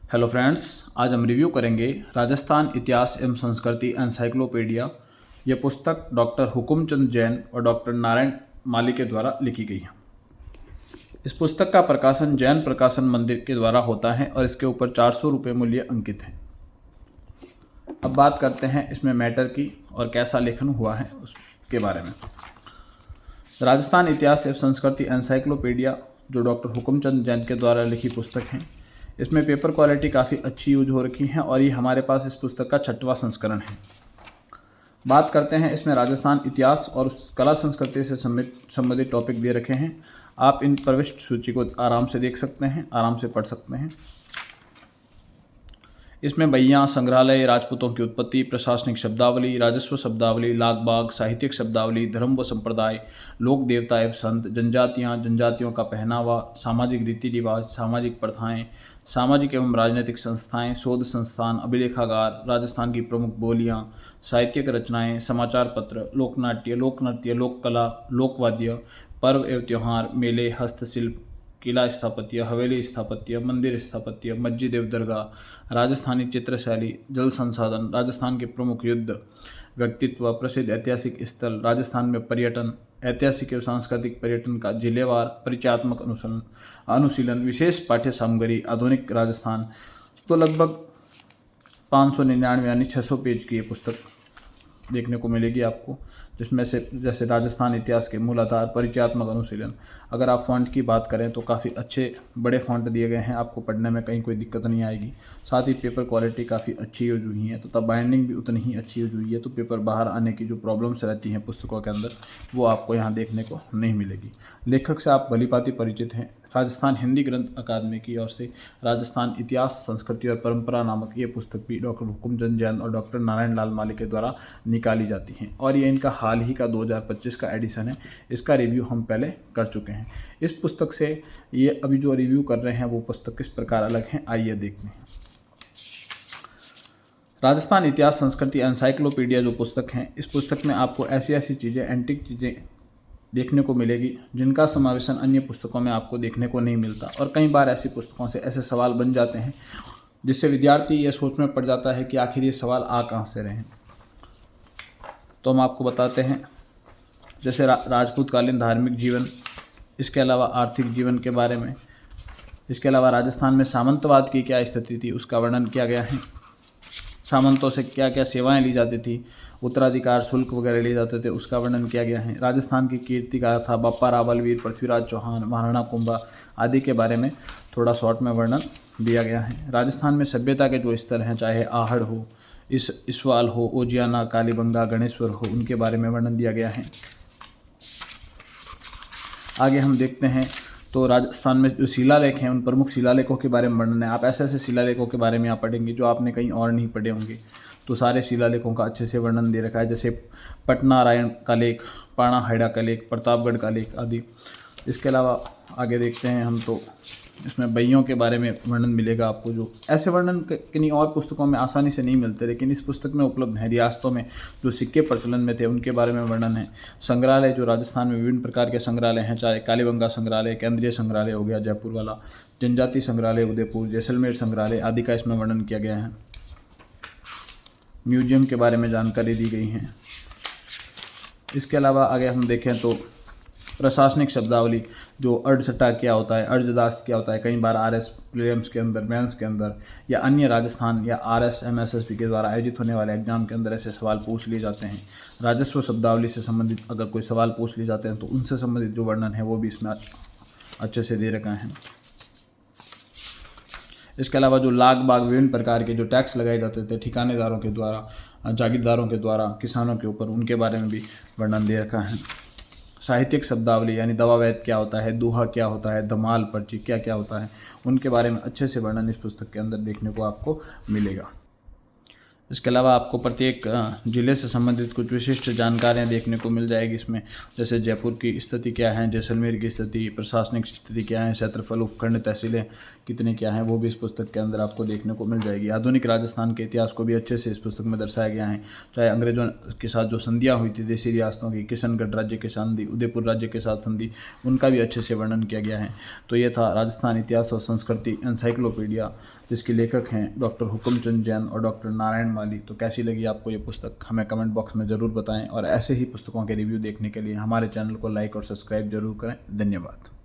Hello friends, आज हम review करेंगे राजस्थान इतिहास एवं संस्कृति एनसाइक्लोपीडिया। ये पुस्तक डॉक्टर हुकुमचंद जैन और डॉक्टर नारायण माली के द्वारा लिखी गई है। इस पुस्तक का प्रकाशन जैन प्रकाशन मंदिर के द्वारा होता है और इसके ऊपर 400 रुपये मूल्य अंकित है। अब बात करते हैं इसमें मैटर की और कैसा लेखन हुआ है उसके बारे में। राजस्थान इतिहास एवं संस्कृति एनसाइक्लोपीडिया जो डॉक्टर हुकुमचंद जैन के द्वारा लिखी पुस्तक है, इसमें पेपर क्वालिटी काफ़ी अच्छी यूज हो रखी है और ये हमारे पास इस पुस्तक का 6वां संस्करण है। बात करते हैं इसमें राजस्थान इतिहास और कला संस्कृति से संबंधित टॉपिक दे रखे हैं। आप इन प्रविष्ट सूची को आराम से देख सकते हैं, आराम से पढ़ सकते हैं। इसमें बइयाँ, संग्रहालय, राजपूतों की उत्पत्ति, प्रशासनिक शब्दावली, राजस्व शब्दावली, लाग बाग, साहित्यिक शब्दावली, धर्म व संप्रदाय, लोक देवता एवं संत, जनजातियाँ, जनजातियों का पहनावा, सामाजिक रीति रिवाज, सामाजिक प्रथाएं, सामाजिक एवं राजनीतिक संस्थाएं, शोध संस्थान, अभिलेखागार, राजस्थान की प्रमुख बोलियाँ, साहित्यिक रचनाएं, समाचार पत्र, लोकनाट्य, लोक नृत्य, लोक कला, लोकवाद्य, पर्व एवं त्यौहार, मेले, हस्तशिल्प, किला स्थापत्य, हवेली स्थापत्य, मंदिर स्थापत्य, मस्जिद एवं दरगाह, राजस्थानी चित्रशैली, जल संसाधन, राजस्थान के प्रमुख युद्ध, व्यक्तित्व, प्रसिद्ध ऐतिहासिक स्थल, राजस्थान में पर्यटन, ऐतिहासिक एवं सांस्कृतिक पर्यटन का जिलेवार परिचयात्मक अनुशीलन, विशेष पाठ्य सामग्री, आधुनिक राजस्थान। तो लगभग 599 यानी 600 पेज की ये पुस्तक देखने को मिलेगी आपको, जिसमें से जैसे राजस्थान इतिहास के मूल आधार, परिचयात्मक अनुशीलन। अगर आप फ़ॉन्ट की बात करें तो काफ़ी अच्छे बड़े फ़ॉन्ट दिए गए हैं, आपको पढ़ने में कहीं कोई दिक्कत नहीं आएगी। साथ ही पेपर क्वालिटी काफ़ी अच्छी यूज हुई है, तथा बाइंडिंग भी उतनी ही अच्छी यूज हुई है। तो पेपर बाहर आने की जो प्रॉब्लम्स रहती हैं पुस्तकों के अंदर, वो आपको यहाँ देखने को नहीं मिलेगी। लेखक से आप भलीभांति परिचित हैं। राजस्थान हिंदी ग्रंथ अकादमी की ओर से राजस्थान इतिहास, संस्कृति और परंपरा नामक ये पुस्तक भी डॉक्टर हुकुमचंद जैन और डॉक्टर नारायण लाल माली के द्वारा निकाली जाती हैं और ये इनका हाल ही का 2025 का एडिशन है। इसका रिव्यू हम पहले कर चुके हैं। इस पुस्तक से ये अभी जो रिव्यू कर रहे हैं वो पुस्तक किस प्रकार अलग है, आइए देखते हैं। राजस्थान इतिहास, संस्कृति एनसाइक्लोपीडिया जो पुस्तक है, इस पुस्तक में आपको ऐसी ऐसी चीज़ें, एंटिक चीज़ें देखने को मिलेगी जिनका समावेशन अन्य पुस्तकों में आपको देखने को नहीं मिलता। और कई बार ऐसी पुस्तकों से ऐसे सवाल बन जाते हैं जिससे विद्यार्थी ये सोच में पड़ जाता है कि आखिर ये सवाल आ कहाँ से रहे हैं। तो हम आपको बताते हैं, जैसे राजपूतकालीन धार्मिक जीवन, इसके अलावा आर्थिक जीवन के बारे में, इसके अलावा राजस्थान में सामंतवाद की क्या स्थिति थी उसका वर्णन किया गया है। सामंतों से क्या क्या सेवाएं ली जाती थी, उत्तराधिकार, शुल्क वगैरह लिए जाते थे, उसका वर्णन किया गया है। राजस्थान की कीर्ति गाथा, बप्पा रावलवीर, पृथ्वीराज चौहान, महाराणा कुंभा आदि के बारे में थोड़ा शॉर्ट में वर्णन दिया गया है। राजस्थान में सभ्यता के जो स्तर हैं, चाहे आहड़ हो, इसवाल हो, ओजियाना, कालीबंगा, गणेश्वर हो, उनके बारे में वर्णन दिया गया है। आगे हम देखते हैं तो राजस्थान में जो शिलालेख हैं, उन प्रमुख शिलालेखों के बारे में वर्णन है। आप ऐसे ऐसे शिलालेखों के बारे में यहाँ पढ़ेंगे जो आपने कहीं और नहीं पढ़े होंगे। तो सारे शिलालेखों का अच्छे से वर्णन दे रखा है, जैसे पटनारायण का लेख, पाणाहाइडा का लेख, प्रतापगढ़ का लेख आदि। इसके अलावा आगे देखते हैं हम तो इसमें बइयों के बारे में वर्णन मिलेगा आपको, जो ऐसे वर्णन किन्हीं और पुस्तकों में आसानी से नहीं मिलते, लेकिन इस पुस्तक में उपलब्ध है। रियासतों में जो सिक्के प्रचलन में थे उनके बारे में वर्णन है। संग्रहालय, जो राजस्थान में विभिन्न प्रकार के संग्रहालय हैं, चाहे कालीबंगा संग्रहालय, केंद्रीय संग्रहालय हो गया जयपुर वाला, जनजाति संग्रहालय उदयपुर, जैसलमेर संग्रहालय आदि का इसमें वर्णन किया गया है। म्यूजियम के बारे में जानकारी दी गई है। इसके अलावा आगे हम देखें तो प्रशासनिक शब्दावली, जो अर्धसट्टा क्या होता है, अर्धदास्त क्या होता है, कई बार आरएस प्रीलिम्स के अंदर, मेंस के अंदर या अन्य राजस्थान या आरएस एमएसएसबी के द्वारा आयोजित होने वाले एग्जाम के अंदर ऐसे सवाल पूछ लिए जाते हैं। राजस्व शब्दावली से संबंधित अगर कोई सवाल पूछ लिए जाते हैं तो उनसे संबंधित जो वर्णन है वो भी इसमें अच्छे से दे रखा है। इसके अलावा जो लाग बाग, विभिन्न प्रकार के जो टैक्स लगाए जाते थे ठिकानेदारों के द्वारा, जागीरदारों के द्वारा किसानों के ऊपर, उनके बारे में भी वर्णन दे रखा है। साहित्यिक शब्दावली, यानी दवावैध क्या होता है, दोहा क्या होता है, धमाल, पर्ची क्या क्या होता है, उनके बारे में अच्छे से वर्णन इस पुस्तक के अंदर देखने को आपको मिलेगा। इसके अलावा आपको प्रत्येक ज़िले से संबंधित कुछ विशिष्ट जानकारियाँ देखने को मिल जाएगी इसमें, जैसे जयपुर की स्थिति क्या है, जैसलमेर की स्थिति, प्रशासनिक स्थिति क्या है, क्षेत्रफल, उपखंड, तहसीलें कितनी क्या हैं, वो भी इस पुस्तक के अंदर आपको देखने को मिल जाएगी। आधुनिक राजस्थान के इतिहास को भी अच्छे से इस पुस्तक में दर्शाया गया है, चाहे अंग्रेजों के साथ जो संधियाँ हुई थी देसी रियासतों की, किशनगढ़ राज्य के संधि, उदयपुर राज्य के साथ संधि, उनका भी अच्छे से वर्णन किया गया है। तो ये था राजस्थान इतिहास और संस्कृति एनसाइक्लोपीडिया, जिसके लेखक हैं डॉक्टर हुकुमचंद जैन और डॉक्टर नारायण माली। तो कैसी लगी आपको ये पुस्तक, हमें कमेंट बॉक्स में ज़रूर बताएं, और ऐसे ही पुस्तकों के रिव्यू देखने के लिए हमारे चैनल को लाइक और सब्सक्राइब जरूर करें। धन्यवाद।